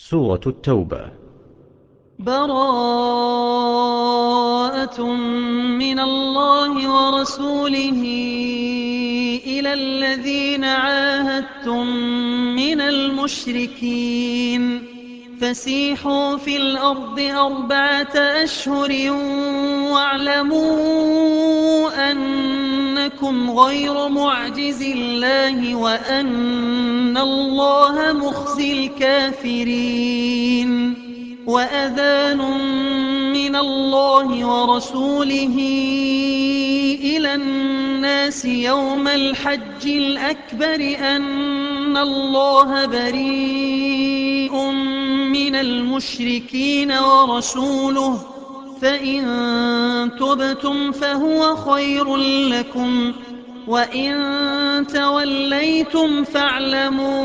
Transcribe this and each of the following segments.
سورة التوبة. براءة من الله ورسوله إلى الذين عاهدتم من المشركين فسيحوا في الأرض 4 أشهر واعلموا أنكم غير معجز الله وأن الله مخزي الكافرين. وأذان من الله ورسوله إلى الناس يوم الحج الأكبر أن الله بريء من المشركين ورسوله فإن تبتم فهو خير لكم وإن توليتم فاعلموا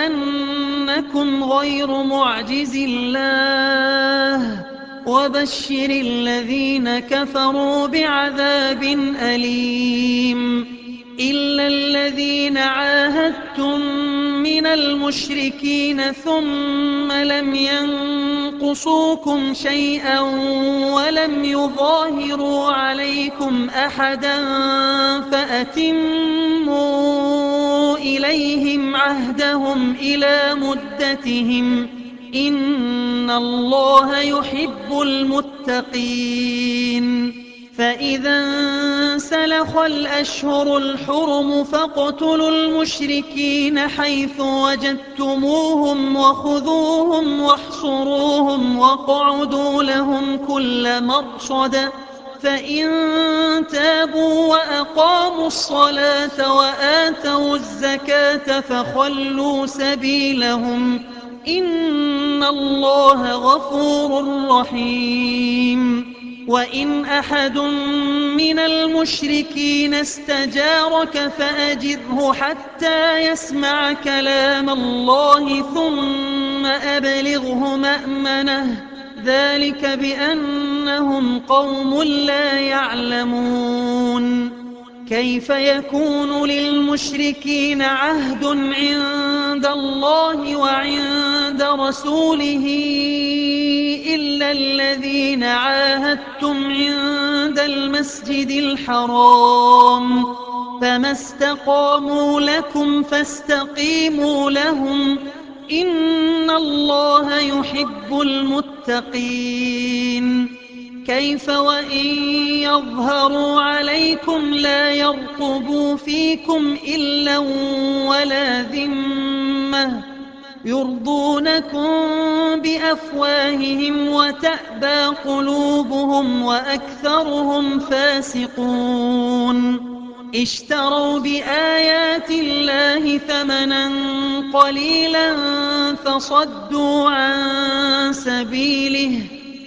أنكم غير معجز الله وبشر الذين كفروا بعذاب أليم. إلا الذين عاهدتم من المشركين ثم لم ينقصوكم شيئا ولم يظاهروا عليكم أحدا فأتموا إليهم عهدهم إلى مدتهم إن الله يحب المتقين. فإذا انسلخ الأشهر الحرم فاقتلوا المشركين حيث وجدتموهم وخذوهم واحصروهم واقعدوا لهم كل مرصد فإن تابوا وأقاموا الصلاة وآتوا الزكاة فخلوا سبيلهم إن الله غفور رحيم. وإن أحد من المشركين استجارك فأجره حتى يسمع كلام الله ثم أبلغه مأمنه ذلك بأنهم قوم لا يعلمون. كيف يكون للمشركين عهد عند الله وعند رسوله إلا الذين عاهدتم عند المسجد الحرام فما استقاموا لكم فاستقيموا لهم إن الله يحب المتقين. كيف وإن يظهروا عليكم لا يرقبوا فيكم إلا ولا ذمة يرضونكم بأفواههم وتأبى قلوبهم وأكثرهم فاسقون. اشتروا بآيات الله ثمنا قليلا فصدوا عن سبيله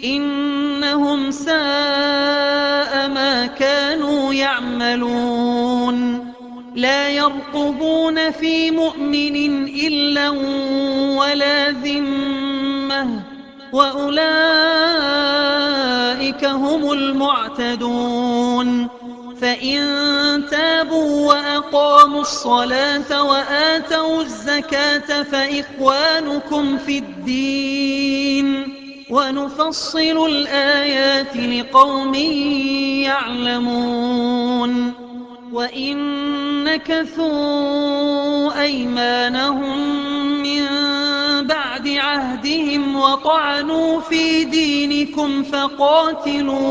إنهم ساء ما كانوا يعملون. لا يرقبون في مؤمن إلا ولا ذمة وأولئك هم المعتدون. فإن تابوا وأقاموا الصلاة وآتوا الزكاة فإخوانكم في الدين ونفصل الآيات لقوم يعلمون. وإن نكثوا أيمانهم من بعد عهدهم وطعنوا في دينكم فقاتلوا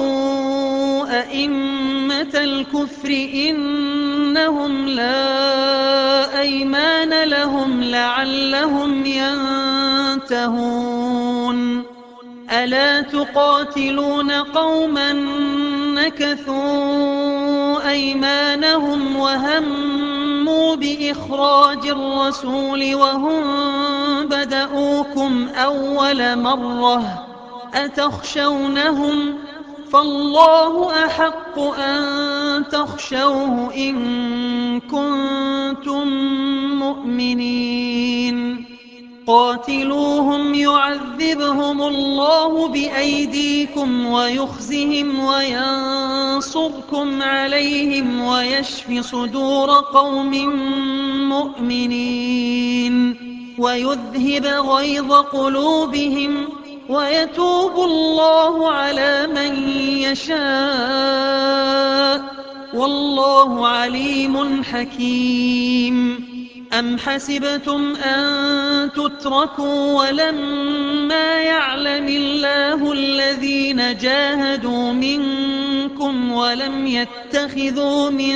أئمة الكفر إنهم لا أيمان لهم لعلهم ينتهون. ألا تقاتلون قوما نكثوا أيمانهم وهموا بإخراج الرسول وهم بدؤوكم أول مرة أتخشونهم فالله أحق أن تخشوه إن كنتم مؤمنين. قاتلوهم يعذبهم الله بأيديكم ويخزهم وينصركم عليهم ويشف صدور قوم مؤمنين. ويذهب غيظ قلوبهم ويتوب الله على من يشاء والله عليم حكيم. أم حسبتم أن تتركوا ولما يعلم الله الذين جاهدوا منكم ولم يتخذوا من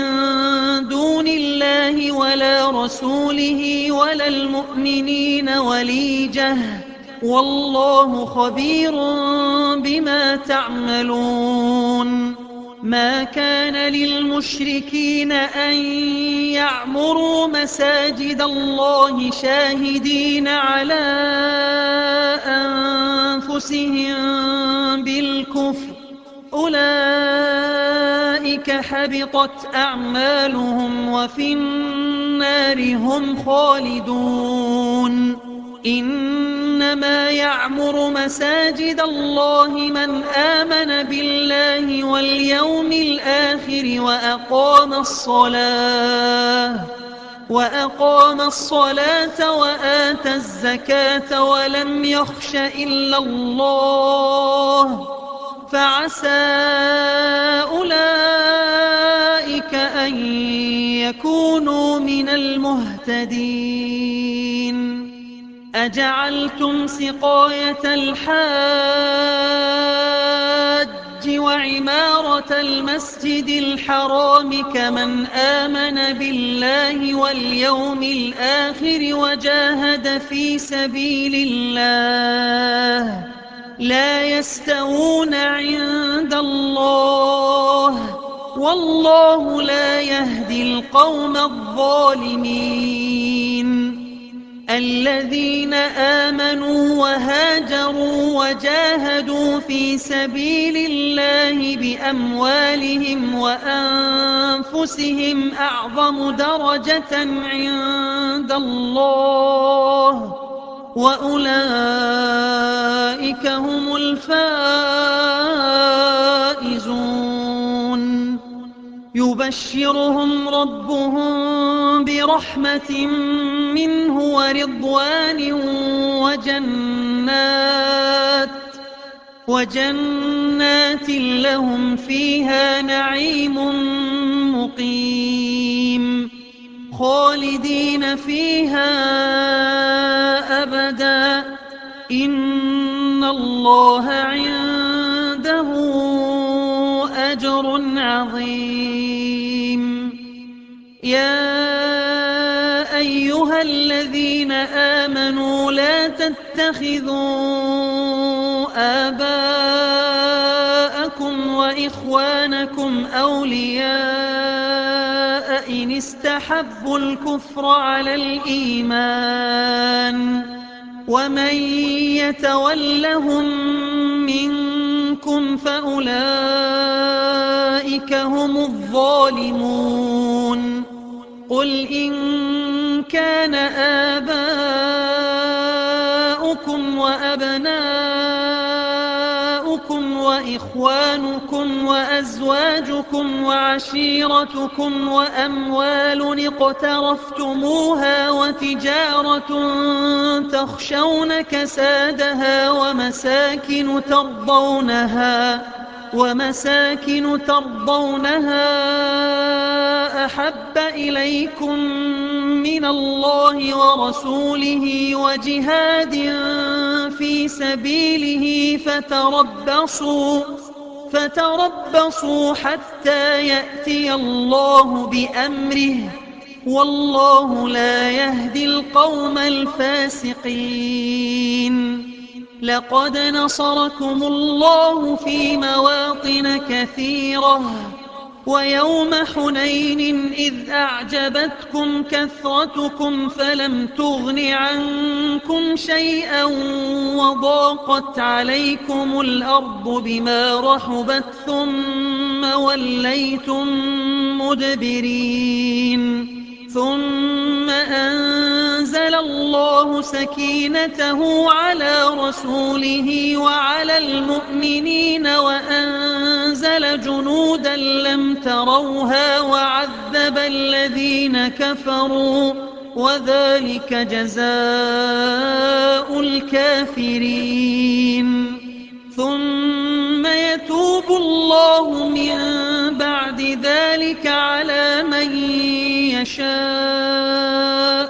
دون الله ولا رسوله ولا المؤمنين وليجة والله خبير بما تعملون. ما كان للمشركين أن يعمروا مساجد الله شاهدين على أنفسهم بالكفر أولئك حبطت أعمالهم وفي النار هم خالدون. إنما يعمر مساجد الله من آمن بالله واليوم الآخر وأقام الصلاة وآتى الزكاة ولم يخش إلا الله فعسى أولئك أن يكونوا من المهتدين. أجعلتم سقاية الحاج وعمارة المسجد الحرام كمن آمن بالله واليوم الآخر وجاهد في سبيل الله لا يستوون عند الله والله لا يهدي القوم الظالمين. الذين آمنوا وهاجروا وجاهدوا في سبيل الله بأموالهم وأنفسهم أعظم درجة عند الله وأولئك هم الفائزون. يبشرهم ربهم برحمة منه ورضوان وجنات لهم فيها نعيم مقيم خالدين فيها أبدا إن الله عنده أجر عظيم. يا أيها الذين آمنوا لا تتخذوا آباءكم وإخوانكم أولياء إن استحبوا الكفر على الإيمان ومن يتولهم منكم فأولئك هم الظالمون. قل إن كان آباؤكم وأبناؤكم وإخوانكم وأزواجكم وعشيرتكم وأموال اقترفتموها وتجارة تخشون كسادها ومساكن ترضونها أحب إليكم من الله ورسوله وجهاد في سبيله فتربصوا حتى يأتي الله بأمره والله لا يهدي القوم الفاسقين. لقد نصركم الله في مواطن كثيرة ويوم حنين إذ أعجبتكم كثرتكم فلم تغن عنكم شيئا وضاقت عليكم الأرض بما رحبت ثم وليتم مدبرين. ثم أنزل الله سكينته على رسوله وعلى المؤمنين وأنزل جنودا لم تروها وعذب الذين كفروا وذلك جزاء الكافرين. ثم يتوب الله من بعد ذلك على من يشاء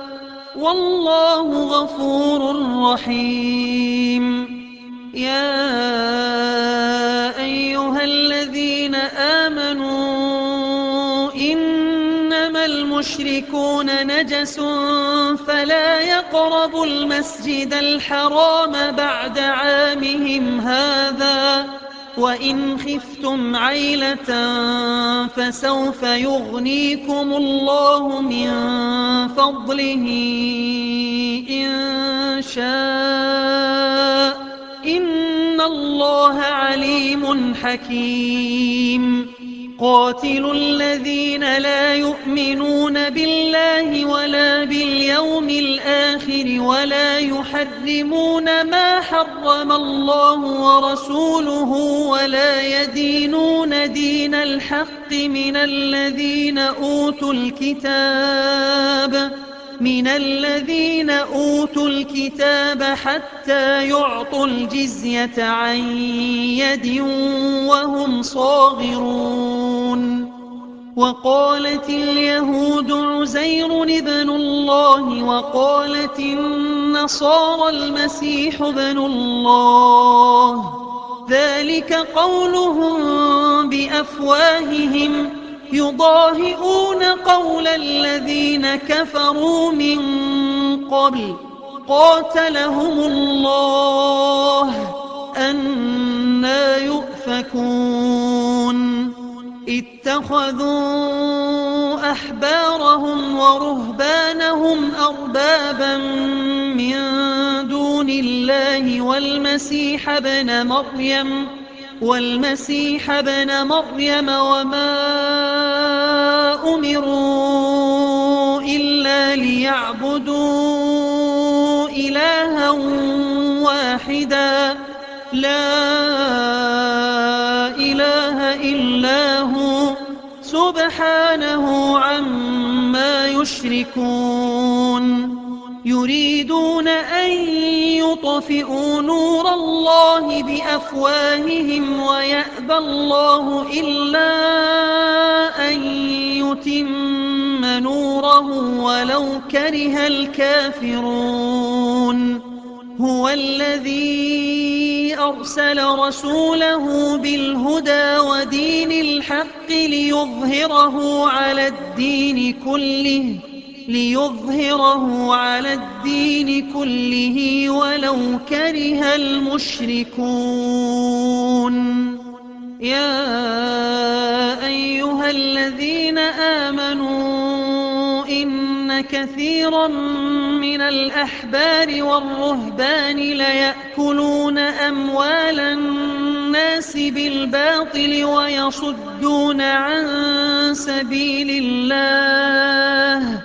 والله غفور رحيم. يا أيها الذين آمنوا إنما المشركون نجس فلا يقربوا المسجد الحرام بعد عامهم هذا وإن خفتم عيلة فسوف يغنيكم الله من فضله إن شاء إن الله عليم حكيم. قاتلوا الذين لا يؤمنون بالله ولا باليوم الآخر ولا يحرمون ما حرم الله ورسوله ولا يدينون دين الحق من الذين أوتوا الكتاب حتى يعطوا الجزية عن يد وهم صاغرون. وقالت اليهود عزير ابن الله وقالت النصارى المسيح ابن الله ذلك قولهم بأفواههم يضاهئون قول الذين كفروا من قبل قاتلهم الله أنى يؤفكون. اتخذوا أحبارهم ورهبانهم أربابا من دون الله والمسيح ابن مريم وما أمروا إلا ليعبدوا إلها واحدا لا إله إلا هو سبحانه عما يشركون. يريدون أن يطفئوا نور الله بأفواههم ويأبى الله إلا أن يتم نوره ولو كره الكافرون. هو الذي أرسل رسوله بالهدى ودين الحق ليظهره على الدين كله ولو كره المشركون. يا أيها الذين آمنوا إن كثيرا من الأحبار والرهبان ليأكلون أموال الناس بالباطل ويصدون عن سبيل الله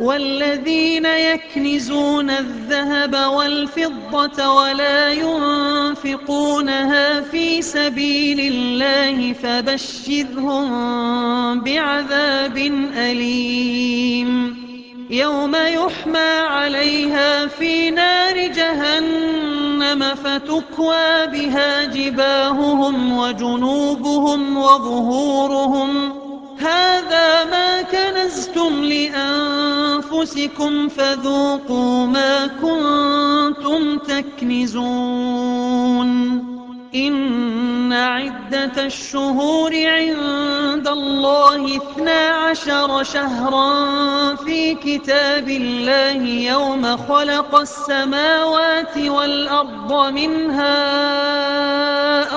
والذين يكنزون الذهب والفضة ولا ينفقونها في سبيل الله فبشرهم بعذاب أليم. يوم يحمى عليها في نار جهنم فتكوى بها جباههم وجنوبهم وظهورهم هذا ما كنزتم لأنفسكم فذوقوا ما كنتم تكنزون. إن عدة الشهور عند الله 12 شهرا في كتاب الله يوم خلق السماوات والأرض منها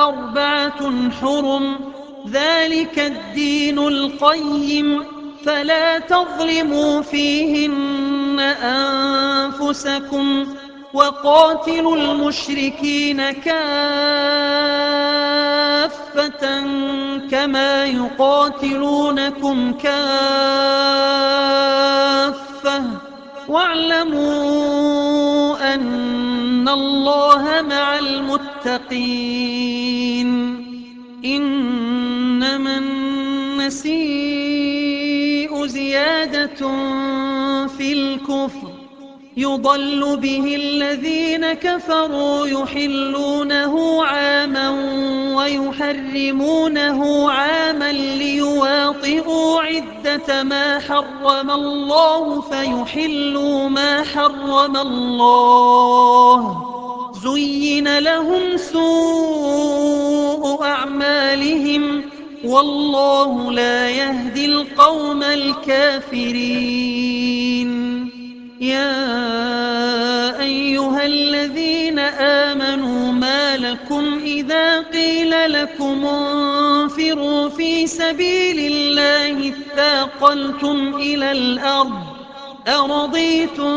4 حرم ذلك الدين القيم فلا تظلموا فيهن أنفسكم وقاتلوا المشركين كافة كما يقاتلونكم كافة واعلموا أن الله مع المتقين. إنما النسيء زيادة في الكفر يضل به الذين كفروا يحلونه عاما ويحرمونه عاما ليواطئوا عدة ما حرم الله فيحلوا ما حرم الله زين لهم سوء أعمالهم والله لا يهدي القوم الكافرين. يا أيها الذين آمنوا ما لكم إذا قيل لكم انفروا في سبيل الله اثاقلتم إلى الأرض أرضيتم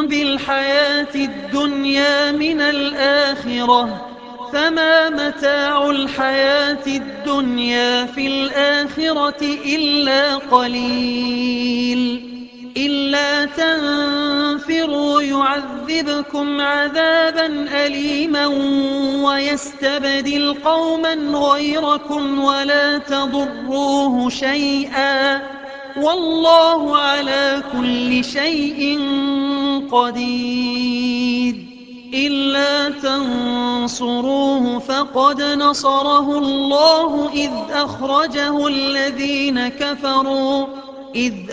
بالحياة الدنيا من الآخرة فما متاع الحياة الدنيا في الآخرة إلا قليل إلا تنفروا يعذبكم عذابا أليما ويستبدل قوما غيركم ولا تضروه شيئا والله على كل شيء قدير. إلا تنصروه فقد نصره الله إذ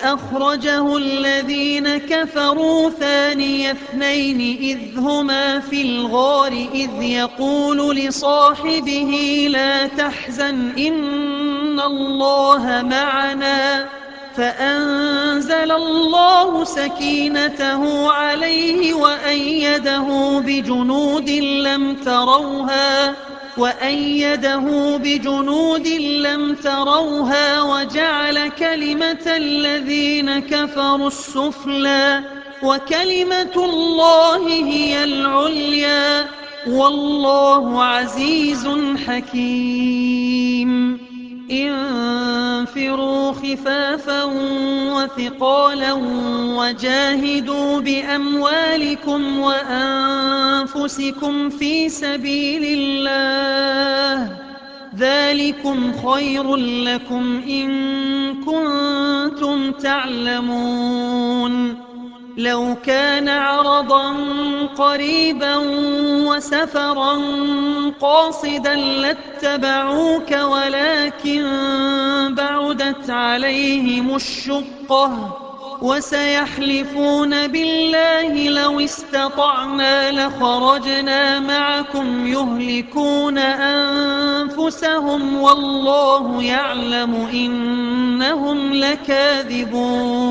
أخرجه الذين كفروا ثاني اثنين إذ هما في الغار إذ يقول لصاحبه لا تحزن إن الله معنا فأنزل الله سكينته عليه وأيده بجنود لم تروها وجعل كلمة الذين كفروا السفلى وكلمة الله هي العليا والله عزيز حكيم. انفروا خفافا وثقالا وجاهدوا بأموالكم وأنفسكم في سبيل الله ذلكم خير لكم إن كنتم تعلمون. لو كان عرضا قريبا وسفرا قاصدا لاتبعوك ولكن بعدت عليهم الشقة وسيحلفون بالله لو استطعنا لخرجنا معكم يهلكون أنفسهم والله يعلم إنهم لكاذبون.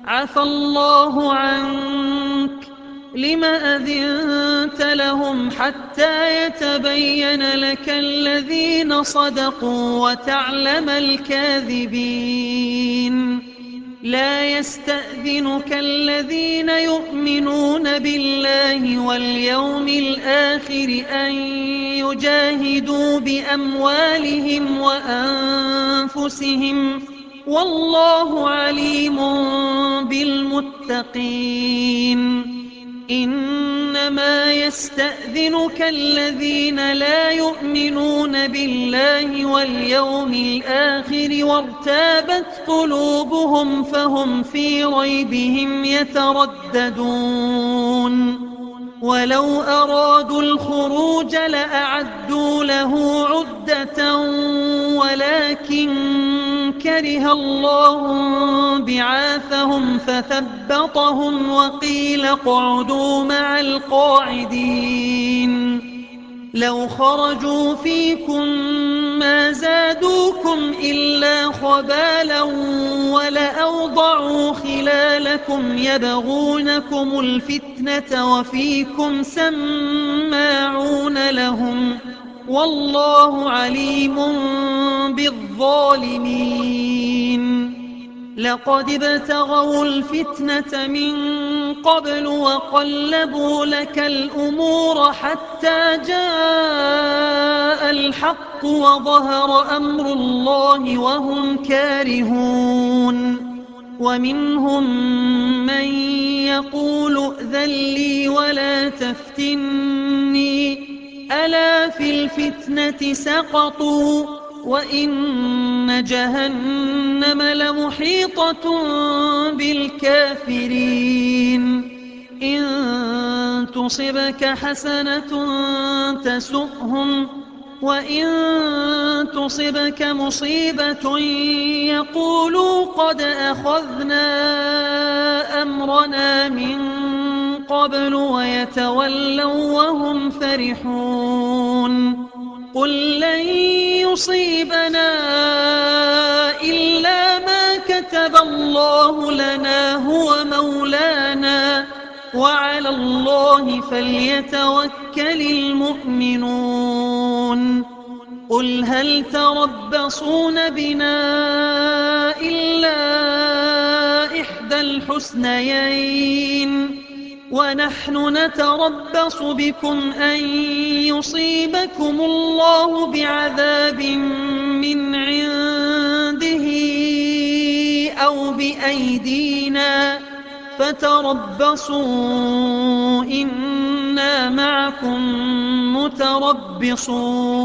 عفى الله عنك لم أذنت لهم حتى يتبين لك الذين صدقوا وتعلم الكاذبين. لا يستأذنك الذين يؤمنون بالله واليوم الآخر أن يجاهدوا بأموالهم وأنفسهم والله عليم بالمتقين. إنما يستأذنك الذين لا يؤمنون بالله واليوم الآخر وارتابت قلوبهم فهم في ريبهم يترددون. ولو أرادوا الخروج لأعدوا له عدة ولكن كره الله بعاثهم فثبطهم وقيل اقعدوا مع القاعدين. لو خرجوا فيكم ما زادوكم إلا خبالا ولأوضعوا خلالكم يبغونكم الفتنة وفيكم سماعون لهم والله عليم بالظالمين. لقد ابتغوا الفتنة من قبل وقلبوا لك الأمور حتى جاء الحق وظهر أمر الله وهم كارهون. ومنهم من يقول ائذن لي ولا تفتني ألا في الفتنة سقطوا وإن جهنم لمحيطة بالكافرين إن تصبك حسنة تسؤهم وإن تصبك مصيبة يقولوا قد أخذنا أمرنا من قبل ويتولوا وهم فرحون قل لن يصيبنا إلا ما كتب الله لنا هو مولانا وعلى الله فليتوكل المؤمنون قل هل تربصون بنا إلا إحدى الحسنيين ونحن نتربص بكم أن يصيبكم الله بعذاب من عنده أو بأيدينا فتربصوا إنا معكم متربصون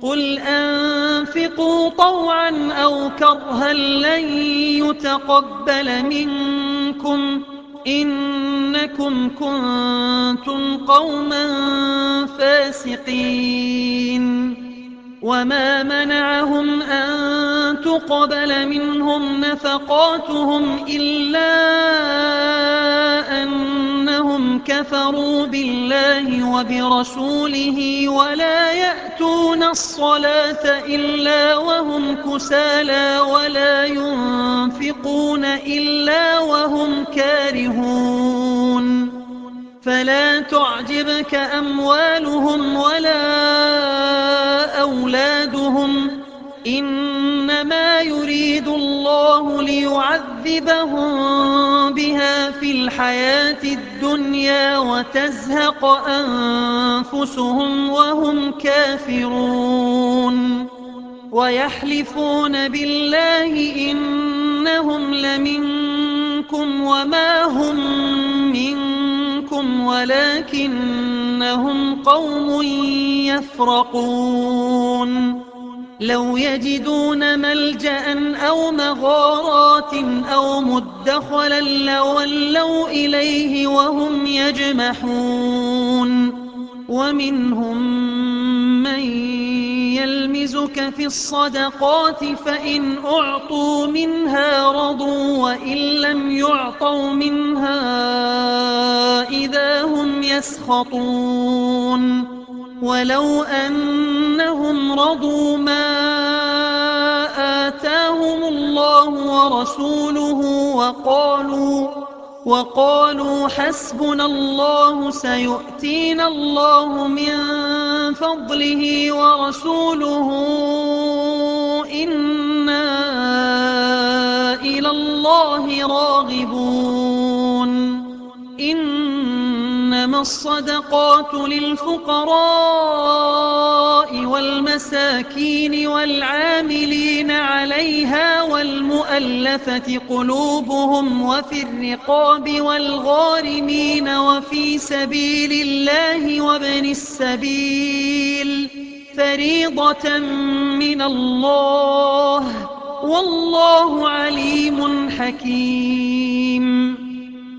قل أنفقوا طوعا أو كرها لن يتقبل منكم إنكم كنتم قوما فاسقين وما منعهم أن تقبل منهم نفقاتهم إلا أنهم كفروا بالله وبرسوله ولا يأتون الصلاة إلا وهم كسالى ولا ينفقون إلا وهم كارهون فلا تعجبك أموالهم ولا أولادهم إنما يريد الله ليعذبهم بها في الحياة الدنيا وتزهق أنفسهم وهم كافرون ويحلفون بالله إنهم لمنكم وما هم منكم ولكنهم قوم يفرقون لو يجدون ملجأ أو مغارات أو مدخلا لولوا إليه وهم يجمحون ومنهم من يلمزك في الصدقات فإن أعطوا منها رضوا وإن لم يعطوا منها إذا هم يسخطون ولو أنهم رضوا ما آتاهم الله ورسوله وقالوا حسبنا الله سيؤتينا الله من فضله ورسوله إنا إلى الله راغبون إنما الصدقات للفقراء والمساكين والعاملين عليها والمؤلفة قلوبهم وفي الرقاب والغارمين وفي سبيل الله وابن السبيل فريضة من الله والله عليم حكيم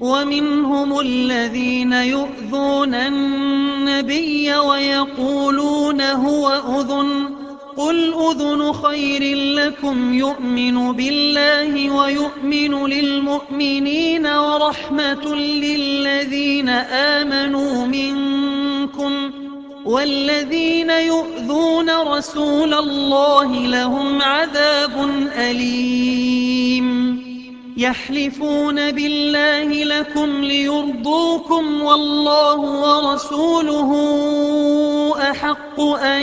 ومنهم الذين يؤذون النبي ويقولون هو أذن قل أذن خير لكم يؤمن بالله ويؤمن للمؤمنين ورحمة للذين آمنوا منكم والذين يؤذون رسول الله لهم عذاب أليم يحلفون بالله لكم ليرضوكم والله ورسوله أحق أن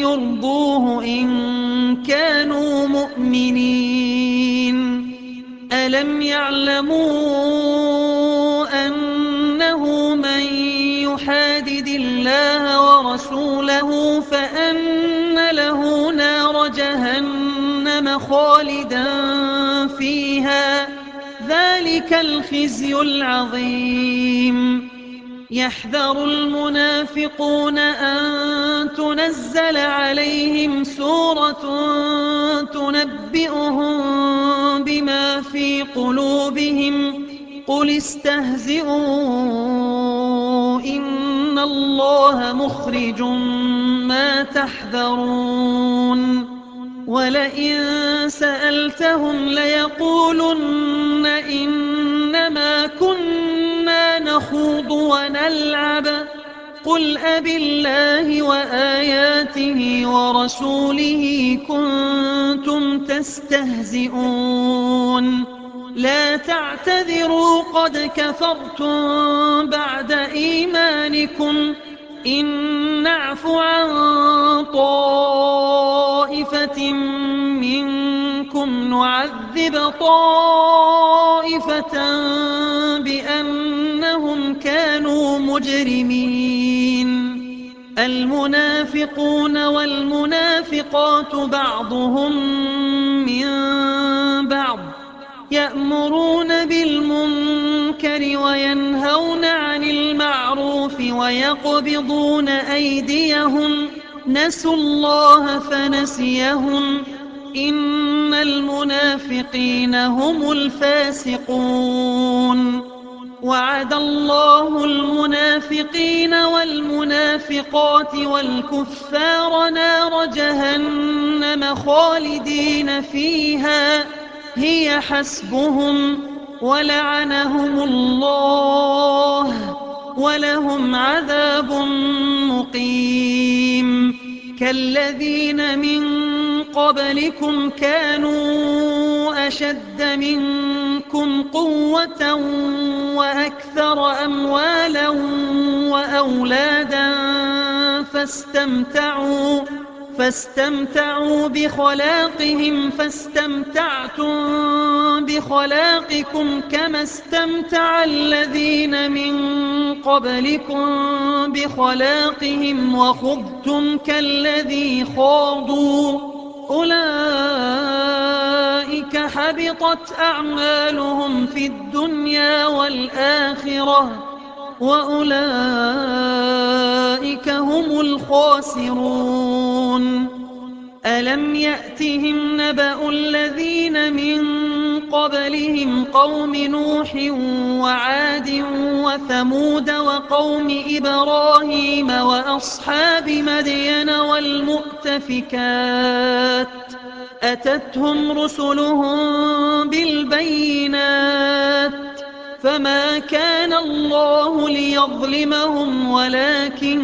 يرضوه إن كانوا مؤمنين ألم يعلموا أنه من يحادد الله ورسوله فأن له نار جهنم خالدا فيها ذلك الخزي العظيم يحذر المنافقون أن تنزل عليهم سورة تنبئهم بما في قلوبهم قل استهزئوا إن الله مخرج ما تحذرون ولئن سألتهم ليقولن إنما كنا نخوض ونلعب قل أبالله وآياته ورسوله كنتم تستهزئون لا تعتذروا قد كفرتم بعد إيمانكم إن نعف عن طائفة منكم نعذب طائفة بأنهم كانوا مجرمين المنافقون والمنافقات بعضهم من بعض يأمرون بالمنكر وينهون عن المعروف ويقبضون أيديهم نسوا الله فنسيهم إن المنافقين هم الفاسقون وعد الله المنافقين والمنافقات والكفار نار جهنم خالدين فيها هي حسبهم ولعنهم الله ولهم عذاب مقيم كالذين من قبلكم كانوا أشد منكم قوة وأكثر أموالا وأولادا فاستمتعوا بخلاقهم فاستمتعتم بخلاقكم كما استمتع الذين من قبلكم بخلاقهم وخضتم كالذي خاضوا أولئك حبطت أعمالهم في الدنيا والآخرة وأولئك هم الخاسرون ألم يأتهم نبأ الذين من قبلهم قوم نوح وعاد وثمود وقوم إبراهيم وأصحاب مدين والمؤتفكات أتتهم رسلهم بالبينات فما كان الله ليظلمهم ولكن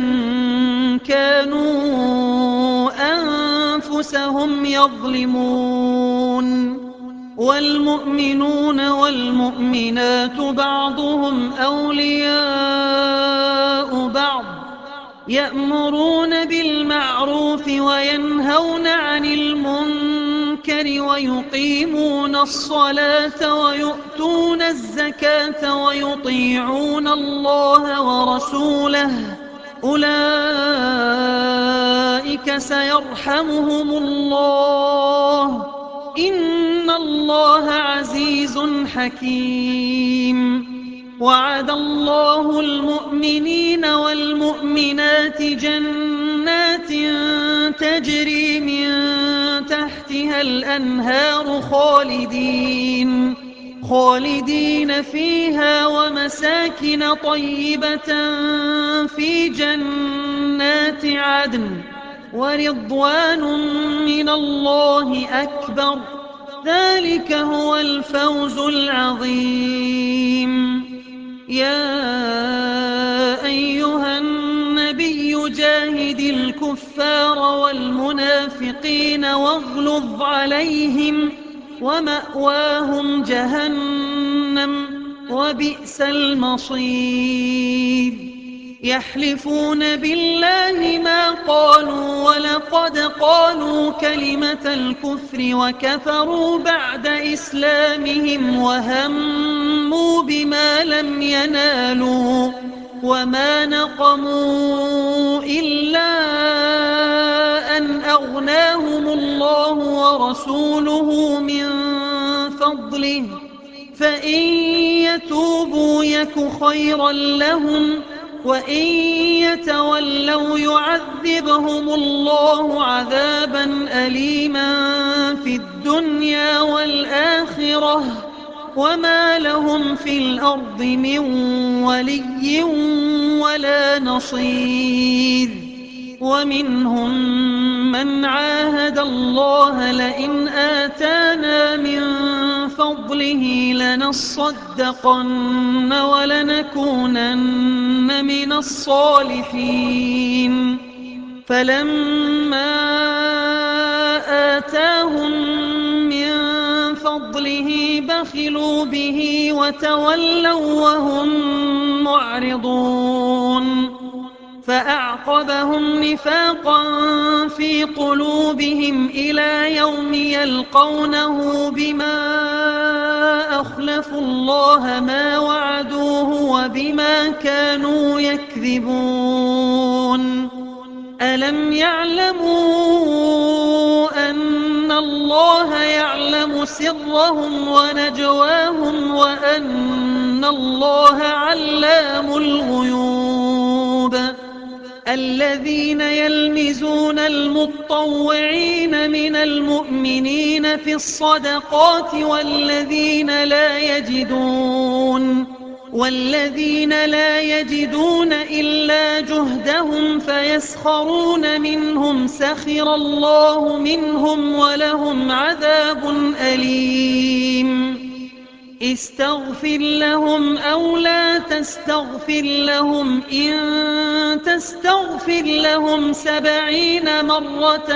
كانوا أنفسهم يظلمون والمؤمنون والمؤمنات بعضهم أولياء بعض يأمرون بالمعروف وينهون عن المنكر ويقيمون الصلاة ويؤتون الزكاة ويطيعون الله ورسوله أولئك سيرحمهم الله إن الله عزيز حكيم وعد الله المؤمنين والمؤمنات جنات تجري من تحتها الأنهار خالدين فيها ومساكن طيبة في جنات عدن ورضوان من الله أكبر ذلك هو الفوز العظيم يا أيها النبي جاهد الكفار والمنافقين واغلظ عليهم ومأواهم جهنم وبئس المصير يحلفون بالله ما قالوا ولقد قالوا كلمة الكفر وكفروا بعد إسلامهم وهموا بما لم ينالوا وما نقموا إلا أن أغناهم الله ورسوله من فضله فإن يتوبوا يك خيرا لهم وإن يتولوا يعذبهم الله عذابا أليما في الدنيا والآخرة وما لهم في الأرض من ولي ولا نصير. ومنهم من عاهد الله لئن آتانا من فضله لنصدقن ولنكونن من الصالحين. فلما آتاهم من فضله بخلوا به وتولوا وهم معرضون. فأعقبهم نفاقا في قلوبهم إلى يوم يلقونه بما أخلفوا الله ما وعدوه وبما كانوا يكذبون. ألم يعلموا أن الله يعلم سرهم ونجواهم وأن الله علام الغيوب؟ الذين يلمزون المطوعين من المؤمنين في الصدقات والذين لا يجدون إلا جهدهم فيسخرون منهم سخر الله منهم ولهم عذاب أليم. استغفر لهم أو لا تستغفر لهم إن تستغفر لهم 70 مرة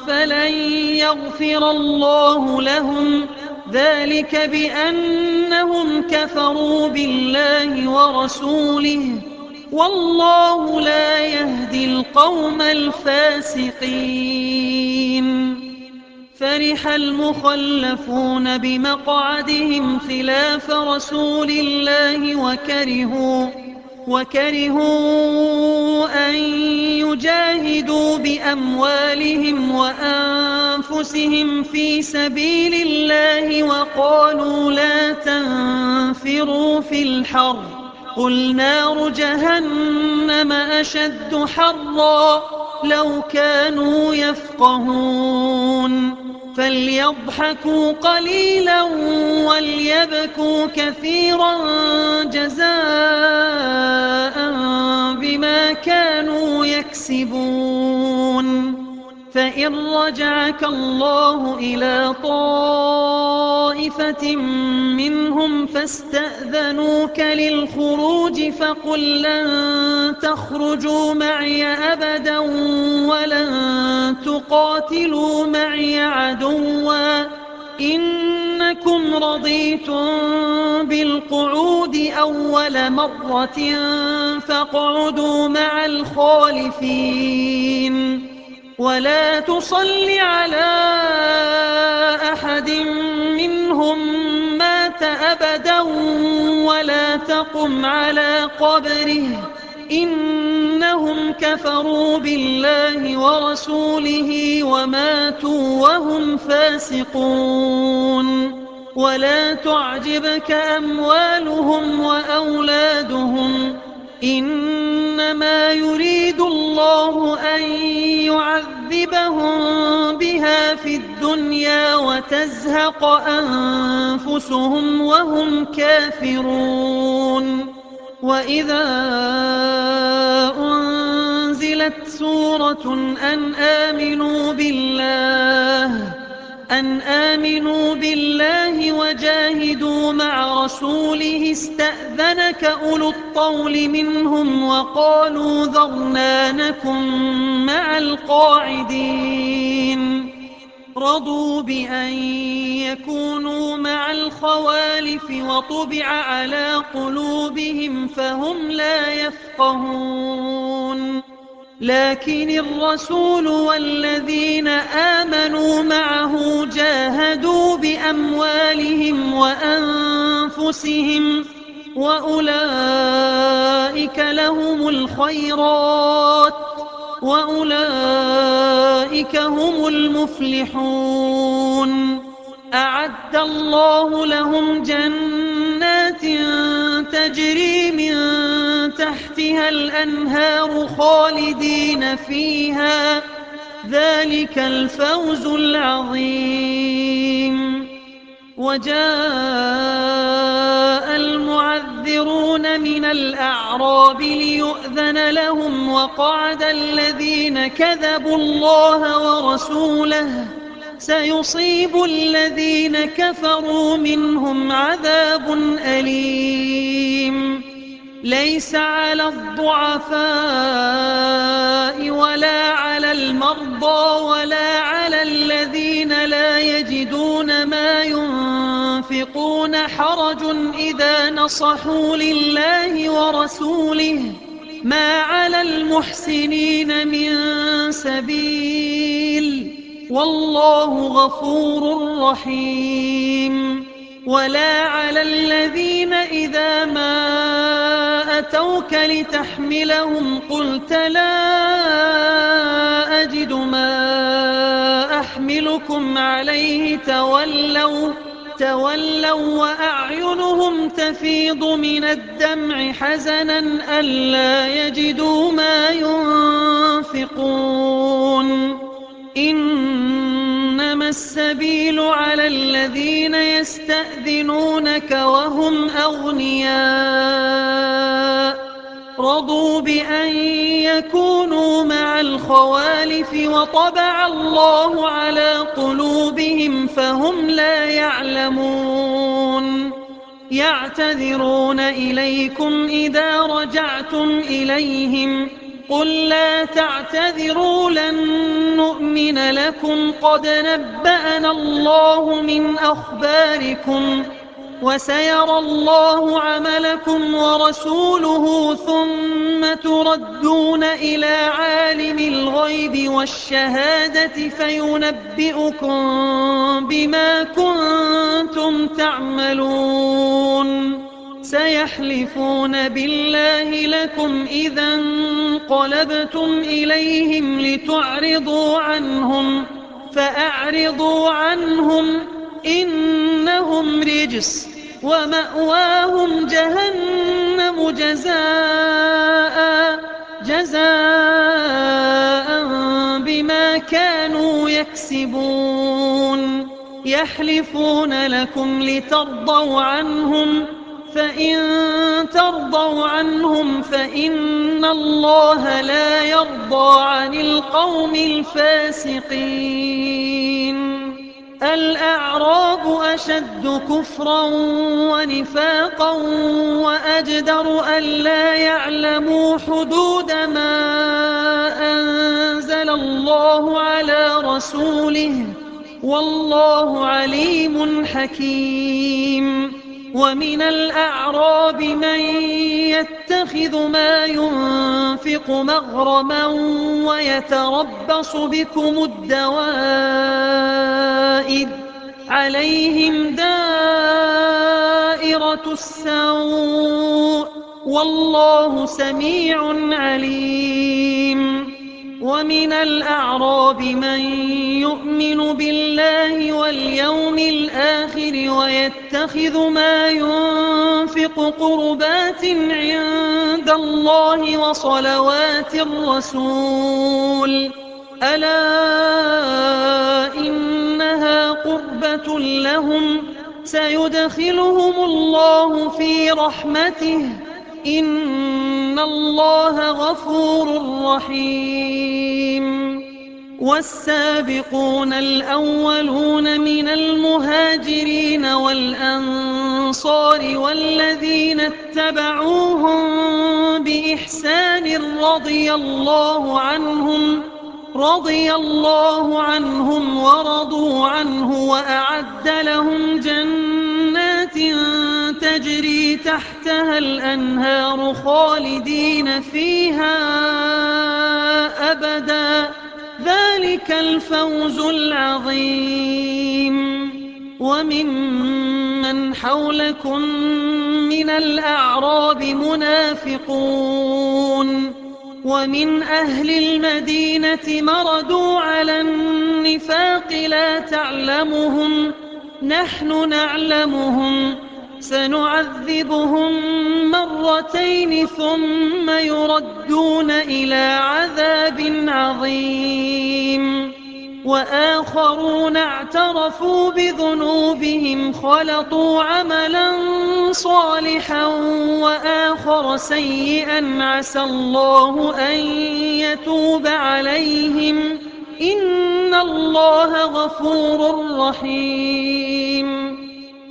فلن يغفر الله لهم ذلك بأنهم كفروا بالله ورسوله والله لا يهدي القوم الفاسقين. فرح المخلفون بمقعدهم خلاف رسول الله وكرهوا أن يجاهدوا بأموالهم وأنفسهم في سبيل الله وقالوا لا تنفروا في الحر قل نار جهنم أشد حرا لو كانوا يفقهون. فليضحكوا قليلا وليبكوا كثيرا جزاء بما كانوا يكسبون. فإن رجعك الله إلى طائفة منهم فاستأذنوك للخروج فقل لن تخرجوا معي أبدا ولن تقاتلوا معي عدوا إنكم رضيتم بالقعود أول مرة فاقعدوا مع الخالفين. ولا تصل على أحد منهم مات أبدا ولا تقم على قبره إنهم كفروا بالله ورسوله وماتوا وهم فاسقون. ولا تعجبك أموالهم وأولادهم إنما يريد الله أن يعذبهم بها في الدنيا وتزهق أنفسهم وهم كافرون. وإذا أنزلت سورة أن آمنوا بالله وجاهدوا مع رسوله استأذنك أولو الطول منهم وقالوا ذرنا نكن مع القاعدين. رضوا بأن يكونوا مع الخوالف وطبع على قلوبهم فهم لا يفقهون. لكن الرسول والذين آمنوا معه جاهدوا بأموالهم وأنفسهم وأولئك لهم الخيرات وأولئك هم المفلحون. أعد الله لهم جنات جنات تجري من تحتها الأنهار خالدين فيها، ذلك الفوز العظيم. وجاء المعذرون من الأعراب ليؤذن لهم، وقعد الذين كذبوا الله ورسوله، سيصيب الذين كفروا منهم عذاب أليم. ليس على الضعفاء ولا على المرضى ولا على الذين لا يجدون ما ينفقون حرج إذا نصحوا لله ورسوله، ما على المحسنين من سبيل، والله غفور رحيم. ولا على الذين إذا ما أتوك لتحملهم قلت لا أجد ما أحملكم عليه تولوا وأعينهم تفيض من الدمع حزنا ألا يجدوا ما ينفقون. إنما السبيل على الذين يستأذنونك وهم أغنياء، رضوا بأن يكونوا مع الخوالف وطبع الله على قلوبهم فهم لا يعلمون. يعتذرون إليكم إذا رجعتم إليهم، قل لا تعتذروا لن نؤمن لكم قد نبأنا الله من أخباركم، وسيرى الله عملكم ورسوله ثم تردون إلى عالم الغيب والشهادة فينبئكم بما كنتم تعملون. سيحلفون بالله لكم إذا انقلبتم إليهم لتعرضوا عنهم، فأعرضوا عنهم إنهم رجس ومأواهم جهنم جزاء بما كانوا يكسبون. يحلفون لكم لترضوا عنهم، فإن ترضوا عنهم فإن الله لا يرضى عن القوم الفاسقين. الأعراب أشد كفرا ونفاقا وأجدر ألا يعلموا حدود ما أنزل الله على رسوله، والله عليم حكيم. ومن الأعراب من يتخذ ما ينفق مغرما ويتربص بكم الدوائر، عليهم دائرة السوء، والله سميع عليم. ومن الأعراب من يؤمن بالله واليوم الآخر ويتخذ ما ينفق قربات عند الله وصلوات الرسول، ألا إنها قربة لهم، سيدخلهم الله في رحمته، إن الله غفور رحيم. والسابقون الأولون من المهاجرين والأنصار والذين اتبعوهم بإحسان رضي الله عنهم ورضوا عنه، وأعد لهم جنات تجري تحتها الأنهار خالدين فيها أبدا، ذلك الفوز العظيم. وممن حولكم من الأعراب منافقون، ومن أهل المدينة مردوا على النفاق لا تعلمهم، نحن نعلمهم، سنعذبهم مرتين ثم يردون إلى عذاب عظيم وآخرون اعترفوا بذنوبهم خلطوا عملا صالحا وآخر سيئا عسى الله أن يتوب عليهم إن الله غفور رحيم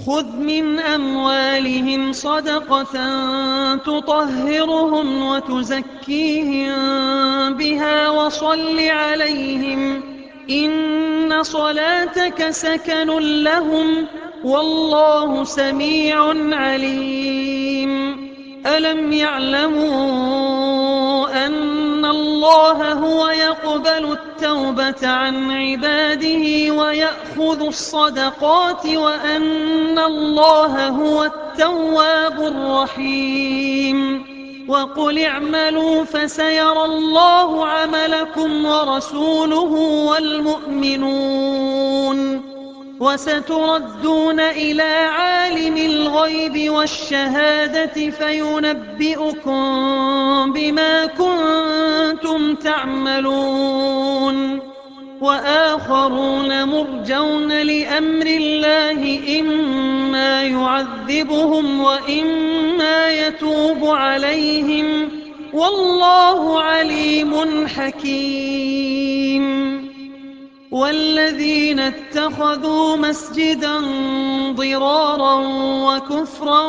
خذ من أموالهم صدقة تطهرهم وتزكيهم بها وصل عليهم إن صلاتك سكن لهم والله سميع عليم ألم يعلموا أن الله هو يقبل التوبة عن عباده ويأخذ الصدقات وأن الله هو التواب الرحيم وقل اعملوا فسيرى الله عملكم ورسوله والمؤمنون وستردون إلى عالم الغيب والشهادة فينبئكم بما كنتم تعملون وآخرون مرجون لأمر الله إما يعذبهم وإما يتوب عليهم والله عليم حكيم والذين اتخذوا مسجدا ضرارا وكفرا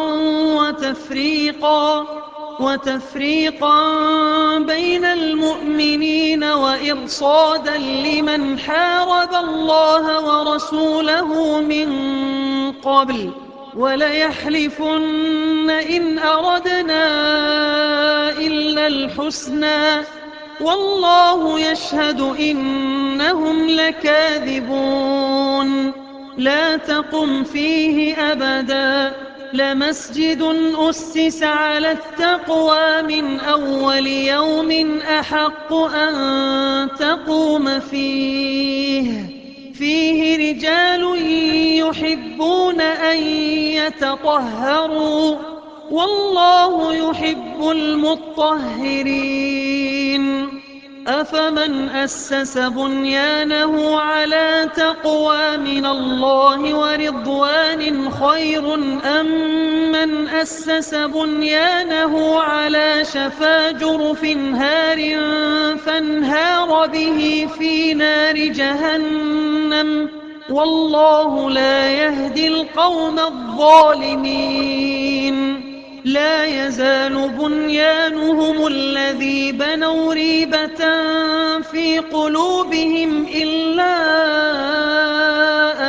وتفريقا بين المؤمنين وإرصادا لمن حارب الله ورسوله من قبل وليحلفن إن أردنا إلا الحسنى والله يشهد إنهم لكاذبون لا تقم فيه أبدا لمسجد أسس على التقوى من أول يوم أحق أن تقوم فيه رجال يحبون أن يتطهروا والله يحب المطهرين أفمن أسس بنيانه على تقوى من الله ورضوان خير أم من أسس بنيانه على شفا جرف هار فانهار به في نار جهنم والله لا يهدي القوم الظالمين لا يزال بنيانهم الذي بنوا ريبة في قلوبهم إلا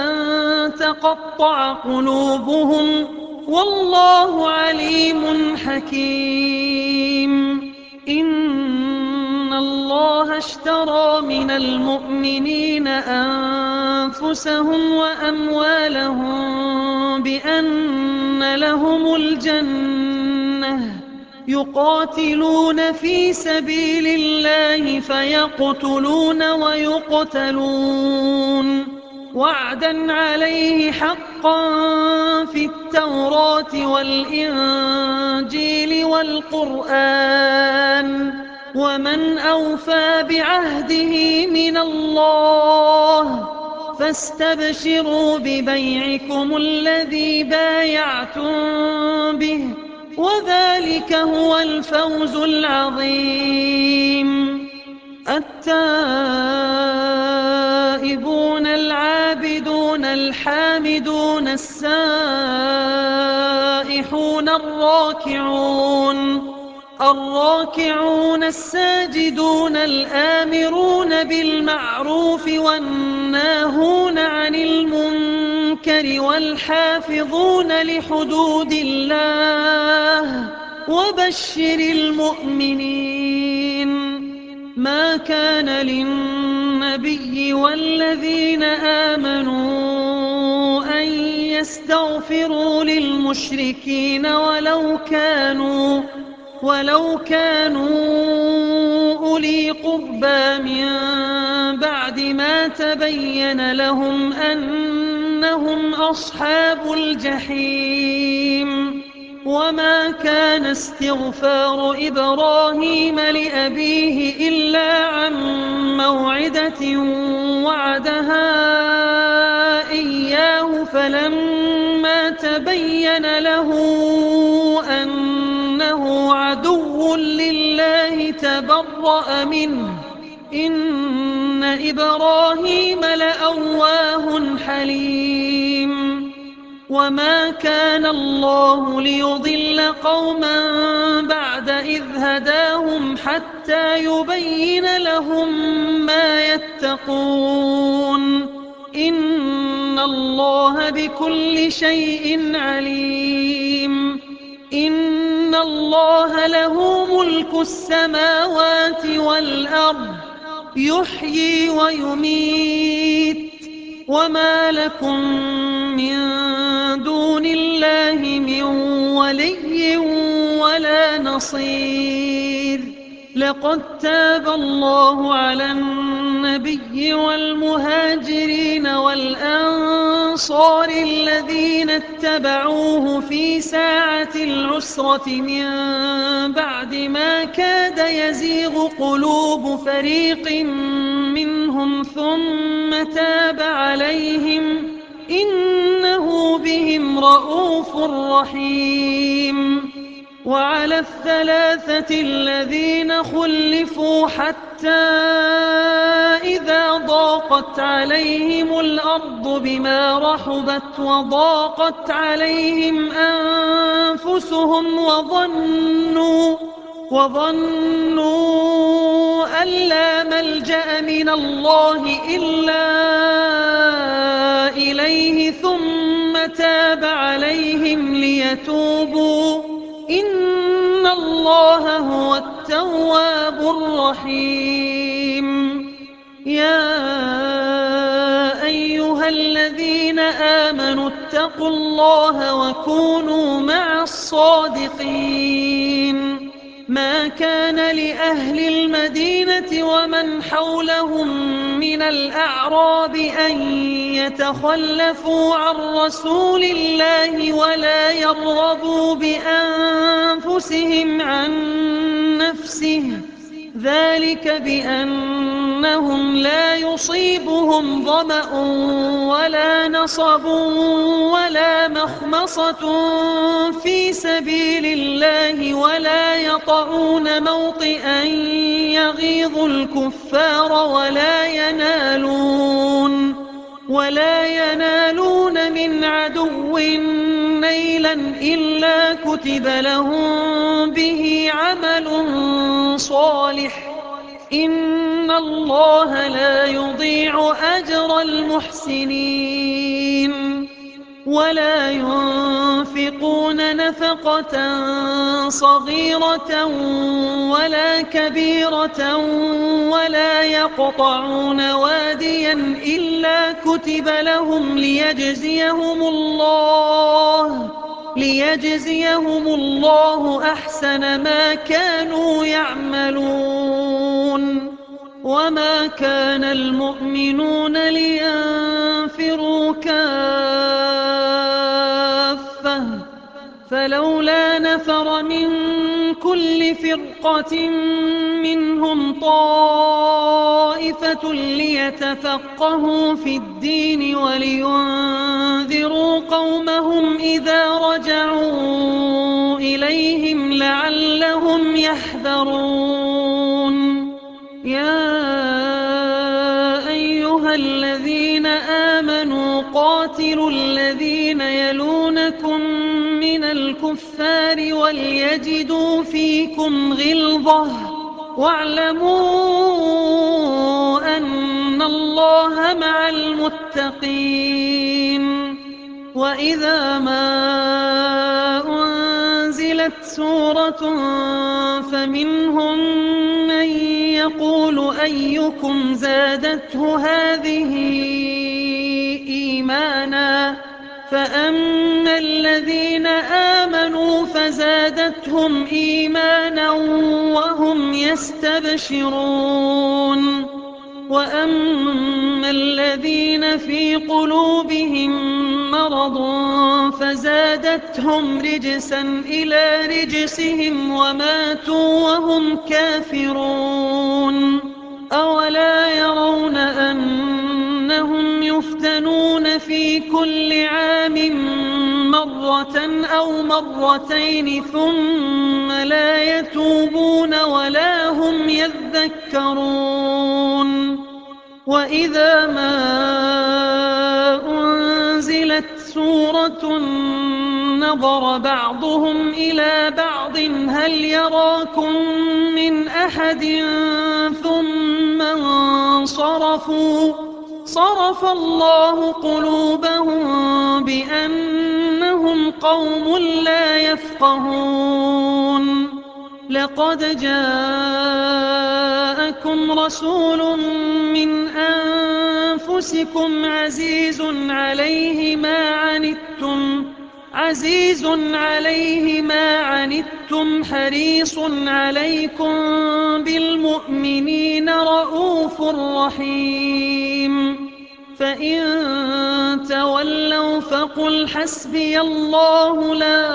أن تقطع قلوبهم والله عليم حكيم إن الله اشترى من المؤمنين أنفسهم وأموالهم بأن لهم الجنة يقاتلون في سبيل الله فيقتلون ويقتلون وعدا عليه حقا في التوراة والإنجيل والقرآن ومن أوفى بعهده من الله فاستبشروا ببيعكم الذي بايعتم به وذلك هو الفوز العظيم التائبون العابدون الحامدون السائحون الراكعون الساجدون الآمرون بالمعروف والناهون عن المنكر والحافظون لحدود الله وبشر المؤمنين ما كان للنبي والذين آمنوا أن يستغفروا للمشركين ولو كانوا أولي قربى من بعد ما تبين لهم أنهم إنهم أصحاب الجحيم وما كان استغفار إبراهيم لأبيه إلا عن موعدة وعدها إياه فلما تبين له أنه عدو لله تبرأ منه إن إبراهيم لأواه حليم وما كان الله ليضل قوما بعد إذ هداهم حتى يبين لهم ما يتقون إن الله بكل شيء عليم إن الله له ملك السماوات والأرض يحيي ويميت وما لكم من دون الله من ولي ولا نصير لقد تاب الله على النبي والمهاجرين والأنصار الذين اتبعوه في ساعة العسرة من بعد ما كاد يزيغ قلوب فريق منهم ثم تاب عليهم إنه بهم رءوف رحيم وعلى الثلاثة الذين خلفوا حتى إذا ضاقت عليهم الأرض بما رحبت وضاقت عليهم أنفسهم وظنوا أن لا ملجأ من الله إلا إليه ثم تاب عليهم ليتوبوا إن الله هو التواب الرحيم يا أيها الذين آمنوا اتقوا الله وكونوا مع الصادقين ما كان لأهل المدينة ومن حولهم من الأعراب أن يتخلفوا عن رسول الله ولا يرغبوا بأنفسهم عن نفسه ذلك بأنهم لا يصيبهم ظمأ ولا نصب ولا مخمصة في سبيل الله ولا يطعون موطئا يغيظ الكفار ولا ينالون من عدو نيلا إلا كتب لهم به عمل صالح إن الله لا يضيع أجر المحسنين ولا ينفقون نفقة صغيرة ولا كبيرة ولا يقطعون واديا إلا كتب لهم ليجزيهم الله أحسن ما كانوا يعملون وما كان المؤمنون لينفروا كافة فلولا نفر من كل فرقة منهم طائفة ليتفقهوا في الدين ولينذروا قومهم إذا رجعوا إليهم لعلهم يحذرون يا أيها الذين آمنوا قاتلوا الذين يلونكم من الكفار وليجدوا فيكم غلظة واعلموا أن الله مع المتقين وإذا ما أنزلت سورة فمنهم من يقول أيكم زادته هذه إيمانا فأما الذين آمنوا فزادتهم إيمانا وهم يستبشرون وأما الذين في قلوبهم مرض فزادتهم رجسا إلى رجسهم وماتوا وهم كافرون أولا يرون أنهم يفتنون في كل عام مرة أو مرتين ثم لا يتوبون ولا هم يذكرون وإذا ما أنزلت سورة نظر بعضهم إلى بعض هل يراكم من أحد ثم انصرفوا صرف الله قلوبهم بأنهم قوم لا يفقهون لقد جاءكم رسول من أنفسكم عزيز عليه ما عنتم حريص عليكم بالمؤمنين رؤوف رحيم فإن تولوا فقل حسبي الله لا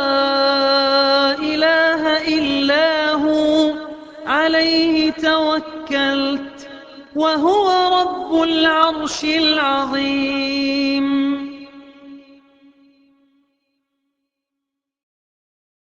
إله إلا هو عليه توكلت وهو رب العرش العظيم